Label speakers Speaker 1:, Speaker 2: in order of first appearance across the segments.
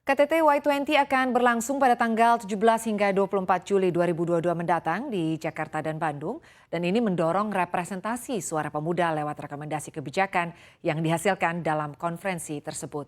Speaker 1: KTT Y20 akan berlangsung pada tanggal 17 hingga 24 Juli 2022 mendatang di Jakarta dan Bandung. Dan ini mendorong representasi suara pemuda lewat rekomendasi kebijakan yang dihasilkan dalam konferensi tersebut.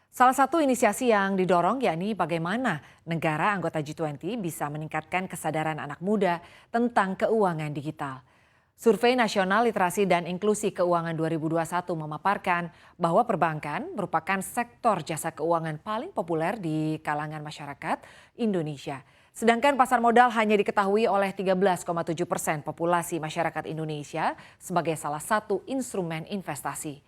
Speaker 1: Salah satu inisiasi yang didorong yakni bagaimana negara anggota G20 bisa meningkatkan kesadaran anak muda tentang keuangan digital. Survei Nasional Literasi dan Inklusi Keuangan 2021 memaparkan bahwa perbankan merupakan sektor jasa keuangan paling populer di kalangan masyarakat Indonesia. Sedangkan pasar modal hanya diketahui oleh 13,7% populasi masyarakat Indonesia sebagai salah satu instrumen investasi.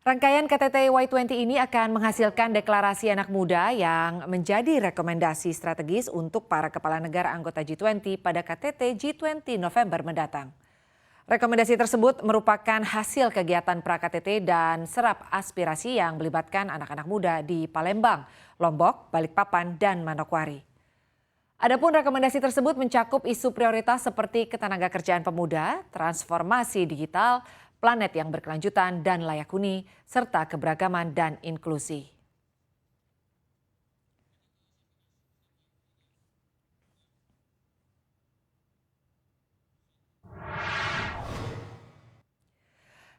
Speaker 1: Rangkaian KTT Y20 ini akan menghasilkan deklarasi anak muda yang menjadi rekomendasi strategis untuk para kepala negara anggota G20 pada KTT G20 November mendatang. Rekomendasi tersebut merupakan hasil kegiatan pra-KTT dan serap aspirasi yang melibatkan anak-anak muda di Palembang, Lombok, Balikpapan, dan Manokwari. Adapun rekomendasi tersebut mencakup isu prioritas seperti ketenagakerjaan pemuda, transformasi digital, planet yang berkelanjutan dan layak huni, serta keberagaman dan inklusi.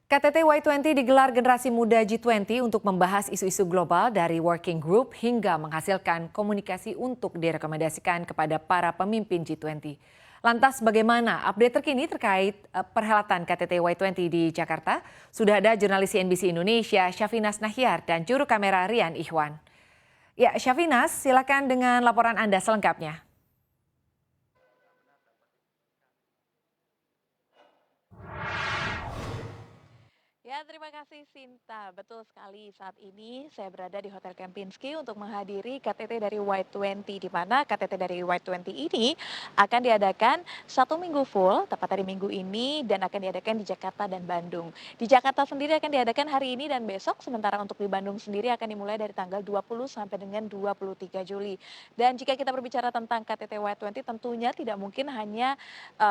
Speaker 1: KTT Y20 digelar generasi muda G20 untuk membahas isu-isu global dari working group hingga menghasilkan komunikasi untuk direkomendasikan kepada para pemimpin G20. Lantas bagaimana update terkini terkait perhelatan KTT Y20 di Jakarta? Sudah ada jurnalis CNBC Indonesia Syafinas Nahyar dan juru kamera Rian Ihwan. Ya, Syafinas, silakan dengan laporan Anda selengkapnya.
Speaker 2: Ya, terima kasih Sinta. Betul sekali, saat ini saya berada di Hotel Kempinski untuk menghadiri KTT dari Y20, di mana KTT dari Y20 ini akan diadakan 1 minggu full, tepat hari Minggu ini, dan akan diadakan di Jakarta dan Bandung. Di Jakarta sendiri akan diadakan hari ini dan besok, sementara untuk di Bandung sendiri akan dimulai dari tanggal 20 sampai dengan 23 Juli. Dan jika kita berbicara tentang KTT Y20, tentunya tidak mungkin hanya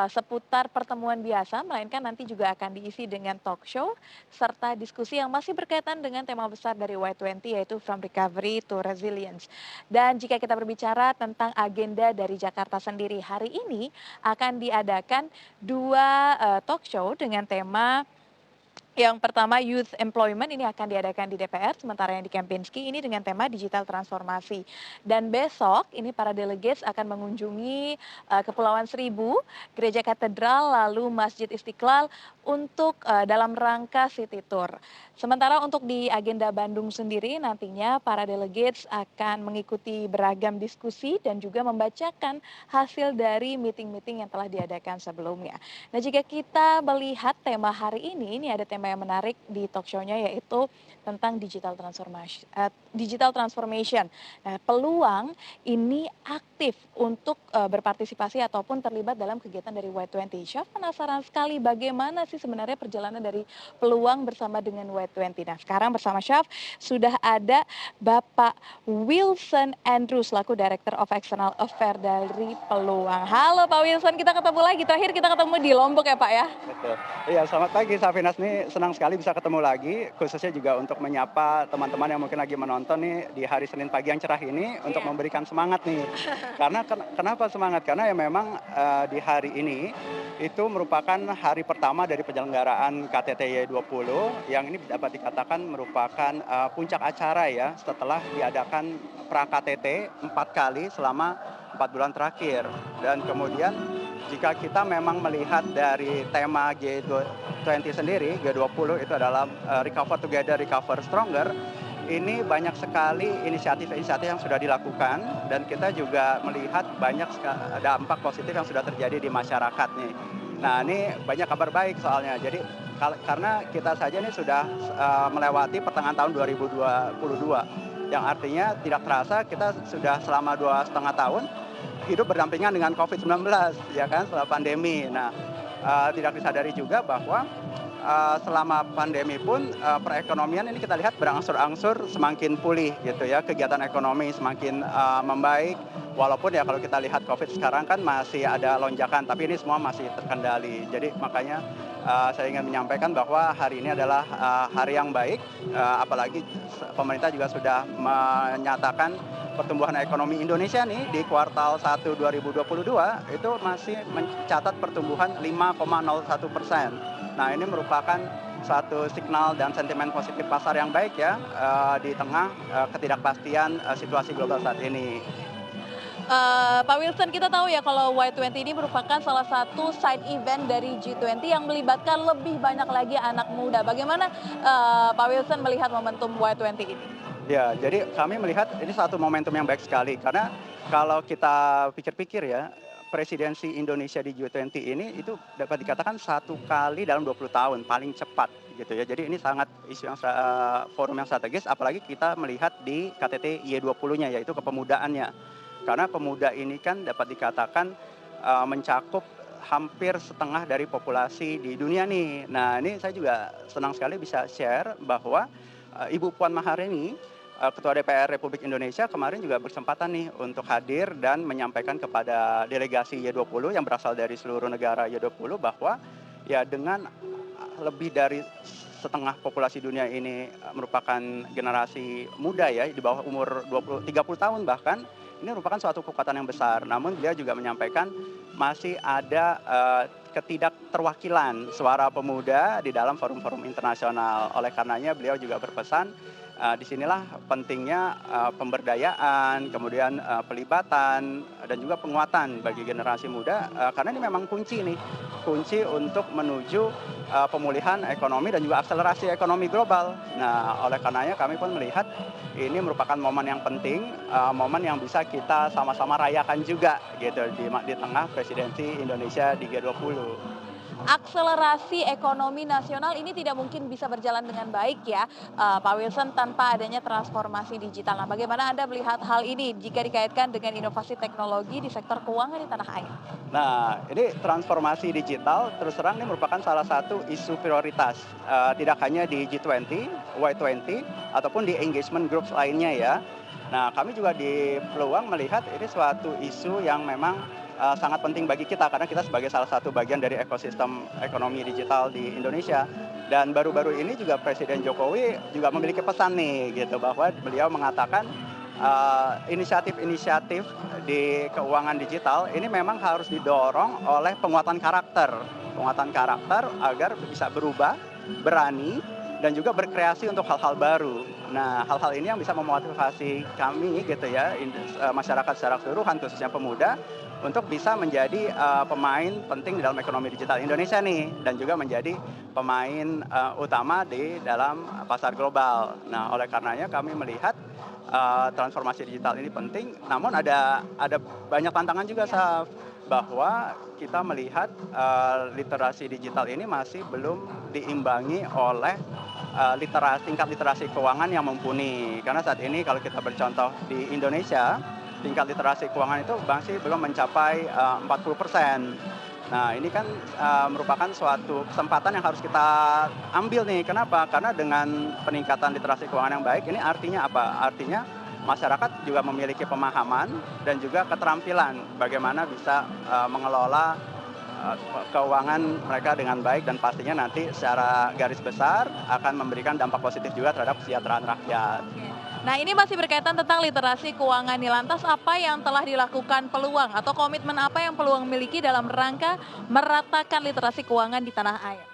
Speaker 2: seputar pertemuan biasa, melainkan nanti juga akan diisi dengan talk show, serta diskusi yang masih berkaitan dengan tema besar dari Y20 yaitu From Recovery to Resilience. Dan jika kita berbicara tentang agenda dari Jakarta sendiri, hari ini akan diadakan 2 talk show dengan tema. Yang pertama, Youth Employment, ini akan diadakan di DPR, sementara yang di Kempinski ini dengan tema digital transformasi. Dan besok ini para delegates akan mengunjungi Kepulauan Seribu, Gereja Katedral, lalu Masjid Istiqlal untuk dalam rangka City Tour. Sementara untuk di agenda Bandung sendiri nantinya para delegates akan mengikuti beragam diskusi dan juga membacakan hasil dari meeting-meeting yang telah diadakan sebelumnya. Nah, jika kita melihat tema hari ini ada tema yang menarik di talk show-nya yaitu tentang digital transformation. Nah, peluang ini aktif untuk berpartisipasi ataupun terlibat dalam kegiatan dari Y20. Syaf penasaran sekali bagaimana sih sebenarnya perjalanan dari peluang bersama dengan Y20. Nah, sekarang bersama Syaf sudah ada Bapak Wilson Andrew selaku Director of External Affairs dari Peluang. Halo Pak Wilson, kita ketemu lagi. Terakhir kita ketemu di Lombok ya Pak ya?
Speaker 3: Betul. Iya, selamat pagi Safinas, nih senang sekali bisa ketemu lagi, khususnya juga untuk menyapa teman-teman yang mungkin lagi menonton nih di hari Senin pagi yang cerah ini untuk memberikan semangat nih. Karena kenapa semangat? Karena ya memang di hari ini itu merupakan hari pertama dari penyelenggaraan KTT Y20 yang ini dapat dikatakan merupakan puncak acara ya setelah diadakan pra-KTT 4 kali selama 4 bulan terakhir. Dan kemudian jika kita memang melihat dari tema G20 sendiri, G20 itu adalah Recover Together, Recover Stronger, ini banyak sekali inisiatif-inisiatif yang sudah dilakukan dan kita juga melihat banyak dampak positif yang sudah terjadi di masyarakat nih. Nah, ini banyak kabar baik soalnya. Jadi karena kita saja ini sudah melewati pertengahan tahun 2022, yang artinya tidak terasa kita sudah selama 2,5 tahun hidup berdampingan dengan COVID-19, ya kan, setelah pandemi. Nah, tidak disadari juga bahwa selama pandemi pun perekonomian ini kita lihat berangsur-angsur semakin pulih gitu ya, kegiatan ekonomi semakin membaik. Walaupun ya kalau kita lihat COVID sekarang kan masih ada lonjakan, tapi ini semua masih terkendali. Jadi makanya saya ingin menyampaikan bahwa hari ini adalah hari yang baik, apalagi pemerintah juga sudah menyatakan pertumbuhan ekonomi Indonesia nih di kuartal 1 2022 itu masih mencatat pertumbuhan 5,01%. Nah, ini merupakan satu signal dan sentimen positif pasar yang baik ya, di tengah ketidakpastian situasi global saat ini.
Speaker 2: Pak Wilson, kita tahu ya kalau Y20 ini merupakan salah satu side event dari G20 yang melibatkan lebih banyak lagi anak muda. Bagaimana Pak Wilson melihat momentum Y20 ini?
Speaker 3: Ya, jadi kami melihat ini satu momentum yang baik sekali karena kalau kita pikir-pikir ya, presidensi Indonesia di G20 ini itu dapat dikatakan satu kali dalam 20 tahun, paling cepat gitu ya. Jadi ini sangat isu yang forum yang strategis, apalagi kita melihat di KTT Y20-nya yaitu kepemudaan. Karena pemuda ini kan dapat dikatakan mencakup hampir setengah dari populasi di dunia nih. Nah, ini saya juga senang sekali bisa share bahwa Ibu Puan Maharani, Ketua DPR Republik Indonesia kemarin juga berkesempatan nih untuk hadir dan menyampaikan kepada delegasi Y20 yang berasal dari seluruh negara Y20 bahwa ya dengan lebih dari setengah populasi dunia ini merupakan generasi muda ya di bawah umur 30 tahun bahkan, ini merupakan suatu kekuatan yang besar. Namun dia juga menyampaikan masih ada ketidakterwakilan suara pemuda di dalam forum-forum internasional. Oleh karenanya beliau juga berpesan disinilah pentingnya pemberdayaan, kemudian pelibatan dan juga penguatan bagi generasi muda karena ini memang kunci untuk menuju pemulihan ekonomi dan juga akselerasi ekonomi global. Nah, oleh karenanya kami pun melihat ini merupakan momen yang penting, momen yang bisa kita sama-sama rayakan juga gitu di tengah presidensi Indonesia di G20.
Speaker 2: Akselerasi ekonomi nasional ini tidak mungkin bisa berjalan dengan baik ya, Pak Wilson, tanpa adanya transformasi digital. Nah, bagaimana Anda melihat hal ini jika dikaitkan dengan inovasi teknologi di sektor keuangan di tanah air?
Speaker 3: Nah, ini transformasi digital terus terang ini merupakan salah satu isu prioritas, tidak hanya di G20, Y20, ataupun di engagement groups lainnya ya. Nah, kami juga di Peluang melihat ini suatu isu yang memang sangat penting bagi kita karena kita sebagai salah satu bagian dari ekosistem ekonomi digital di Indonesia. Dan baru-baru ini juga Presiden Jokowi juga memiliki pesan nih gitu bahwa beliau mengatakan inisiatif-inisiatif di keuangan digital ini memang harus didorong oleh penguatan karakter agar bisa berubah, berani, dan juga berkreasi untuk hal-hal baru. Nah, hal-hal ini yang bisa memotivasi kami gitu ya, masyarakat secara keseluruhan khususnya pemuda untuk bisa menjadi pemain penting di dalam ekonomi digital Indonesia nih dan juga menjadi pemain utama di dalam pasar global. Nah, oleh karenanya kami melihat transformasi digital ini penting, namun ada banyak tantangan juga, Saf, bahwa kita melihat literasi digital ini masih belum diimbangi oleh tingkat literasi keuangan yang mumpuni. Karena saat ini kalau kita bercontoh di Indonesia, tingkat literasi keuangan itu masih belum mencapai 40%. Nah, ini kan merupakan suatu kesempatan yang harus kita ambil nih. Kenapa? Karena dengan peningkatan literasi keuangan yang baik, ini artinya apa? Artinya masyarakat juga memiliki pemahaman dan juga keterampilan bagaimana bisa mengelola keuangan mereka dengan baik dan pastinya nanti secara garis besar akan memberikan dampak positif juga terhadap kesejahteraan rakyat.
Speaker 2: Nah, ini masih berkaitan tentang literasi keuangan nih. Lantas apa yang telah dilakukan Peluang atau komitmen apa yang Peluang miliki dalam rangka meratakan literasi keuangan di tanah air?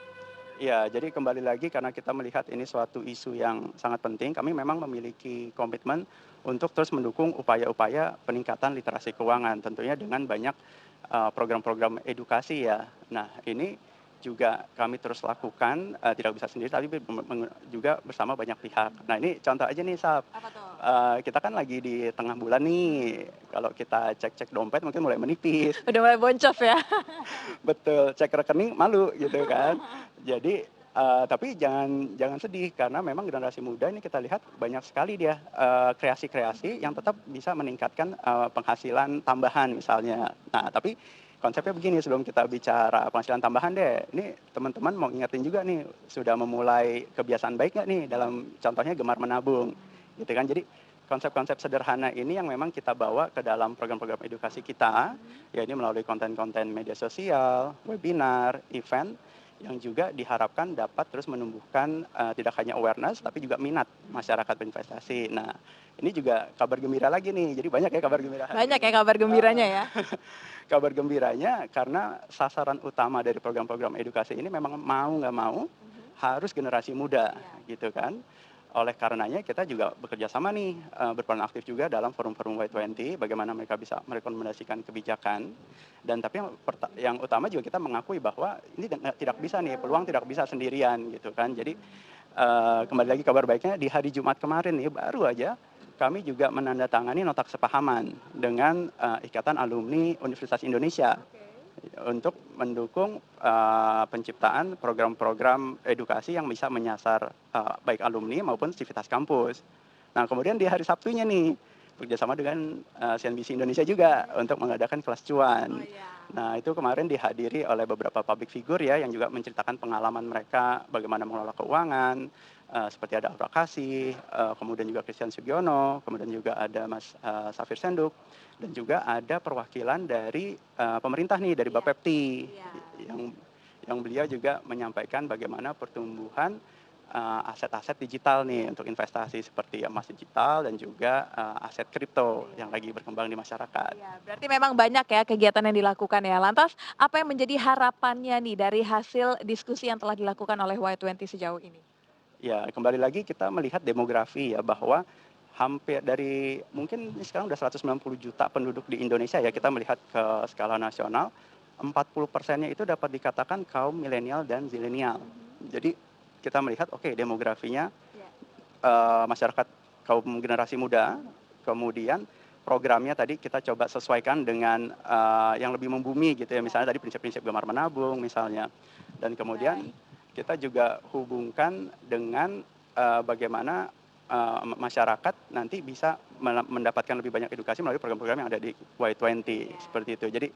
Speaker 3: Ya, jadi kembali lagi karena kita melihat ini suatu isu yang sangat penting, kami memang memiliki komitmen untuk terus mendukung upaya-upaya peningkatan literasi keuangan, tentunya dengan banyak program-program edukasi ya. Nah, ini juga kami terus lakukan, tidak bisa sendiri tapi juga bersama banyak pihak. Nah, ini contoh aja nih, Sap.
Speaker 2: Apa tuh?
Speaker 3: Kita kan lagi di tengah bulan nih, kalau kita cek-cek dompet mungkin mulai menipis.
Speaker 2: Udah mulai boncos ya?
Speaker 3: Betul, cek rekening malu gitu kan. Jadi tapi jangan sedih karena memang generasi muda ini kita lihat banyak sekali dia kreasi-kreasi yang tetap bisa meningkatkan penghasilan tambahan misalnya. Nah, tapi konsepnya begini sebelum kita bicara penghasilan tambahan deh, ini teman-teman mau ingetin juga nih, sudah memulai kebiasaan baik nggak nih dalam contohnya gemar menabung gitu kan. Jadi konsep-konsep sederhana ini yang memang kita bawa ke dalam program-program edukasi kita, ya ini melalui konten-konten media sosial, webinar, event, yang juga diharapkan dapat terus menumbuhkan tidak hanya awareness tapi juga minat masyarakat berinvestasi. Nah, ini juga kabar gembira lagi nih, jadi banyak ya kabar gembira hari
Speaker 2: Banyak
Speaker 3: ini.
Speaker 2: ya kabar gembiranya ya.
Speaker 3: Kabar gembiranya karena sasaran utama dari program-program edukasi ini memang mau nggak mau harus generasi muda gitu kan. Oleh karenanya kita juga bekerja sama nih, berperan aktif juga dalam forum-forum Y20, bagaimana mereka bisa merekomendasikan kebijakan. Dan tapi yang utama juga kita mengakui bahwa ini tidak bisa nih, peluang tidak bisa sendirian gitu kan. Jadi kembali lagi kabar baiknya di hari Jumat kemarin nih baru aja kami juga menandatangani nota kesepahaman dengan Ikatan Alumni Universitas Indonesia untuk mendukung penciptaan program-program edukasi yang bisa menyasar baik alumni maupun sivitas kampus. Nah, kemudian di hari Sabtunya nih bekerjasama dengan CNBC Indonesia juga untuk mengadakan kelas cuan. Nah, itu kemarin dihadiri oleh beberapa public figure ya yang juga menceritakan pengalaman mereka bagaimana mengelola keuangan, seperti ada Aura Kasih, kemudian juga Christian Sugiono, kemudian juga ada Mas Safir Senduk, dan juga ada perwakilan dari pemerintah nih, dari Bapepti, yang beliau juga menyampaikan bagaimana pertumbuhan aset-aset digital nih untuk investasi seperti emas digital dan juga aset kripto yang lagi berkembang di masyarakat.
Speaker 2: Iya, berarti memang banyak ya kegiatan yang dilakukan ya. Lantas apa yang menjadi harapannya nih dari hasil diskusi yang telah dilakukan oleh Y20 sejauh ini?
Speaker 3: Ya, kembali lagi kita melihat demografi ya bahwa hampir dari mungkin sekarang udah 190 juta penduduk di Indonesia ya kita melihat ke skala nasional 40%-nya itu dapat dikatakan kaum milenial dan zilenial. Jadi kita melihat oke demografinya masyarakat kaum generasi muda, kemudian programnya tadi kita coba sesuaikan dengan yang lebih membumi gitu ya misalnya tadi prinsip-prinsip gemar menabung misalnya dan kemudian kita juga hubungkan dengan bagaimana masyarakat nanti bisa mendapatkan lebih banyak edukasi melalui program-program yang ada di Y20 seperti itu. Jadi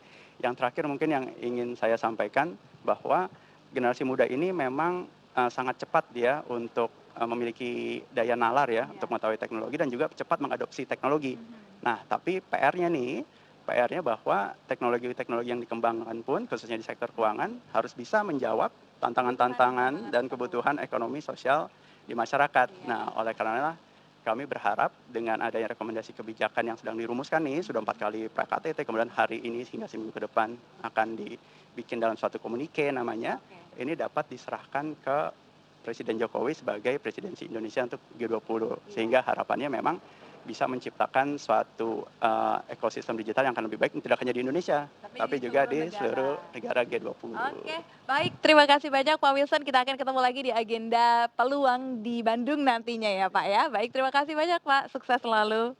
Speaker 3: yang terakhir mungkin yang ingin saya sampaikan bahwa generasi muda ini memang sangat cepat dia untuk memiliki daya nalar ya untuk mengetahui teknologi dan juga cepat mengadopsi teknologi. Nah, tapi PR-nya bahwa teknologi-teknologi yang dikembangkan pun khususnya di sektor keuangan harus bisa menjawab tantangan-tantangan dan kebutuhan ekonomi sosial di masyarakat. Nah, oleh karena kami berharap dengan adanya rekomendasi kebijakan yang sedang dirumuskan nih, sudah 4 kali pra-KTT, kemudian hari ini hingga seminggu ke depan akan dibikin dalam suatu komunike namanya, ini dapat diserahkan ke Presiden Jokowi sebagai presidensi Indonesia untuk G20. Sehingga harapannya memang bisa menciptakan suatu ekosistem digital yang akan lebih baik tidak hanya di Indonesia, tapi juga di seluruh negara G20.
Speaker 2: Oke, baik. Terima kasih banyak Pak Wilson. Kita akan ketemu lagi di agenda peluang di Bandung nantinya ya Pak ya. Baik, terima kasih banyak Pak. Sukses selalu.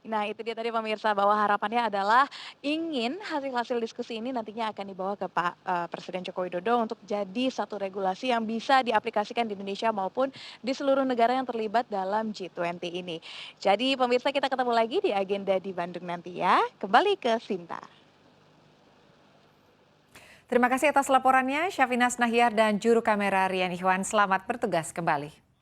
Speaker 2: Nah, itu dia tadi pemirsa bahwa harapannya adalah ingin hasil-hasil diskusi ini nantinya akan dibawa ke Pak Presiden Joko Widodo untuk jadi satu regulasi yang bisa diaplikasikan di Indonesia maupun di seluruh negara yang terlibat dalam G20 ini. Jadi pemirsa kita ketemu lagi di agenda di Bandung nanti ya. Kembali ke Sinta.
Speaker 1: Terima kasih atas laporannya, Syafinas Nahyar dan juru kamera Rian Ikhwan. Selamat bertugas kembali.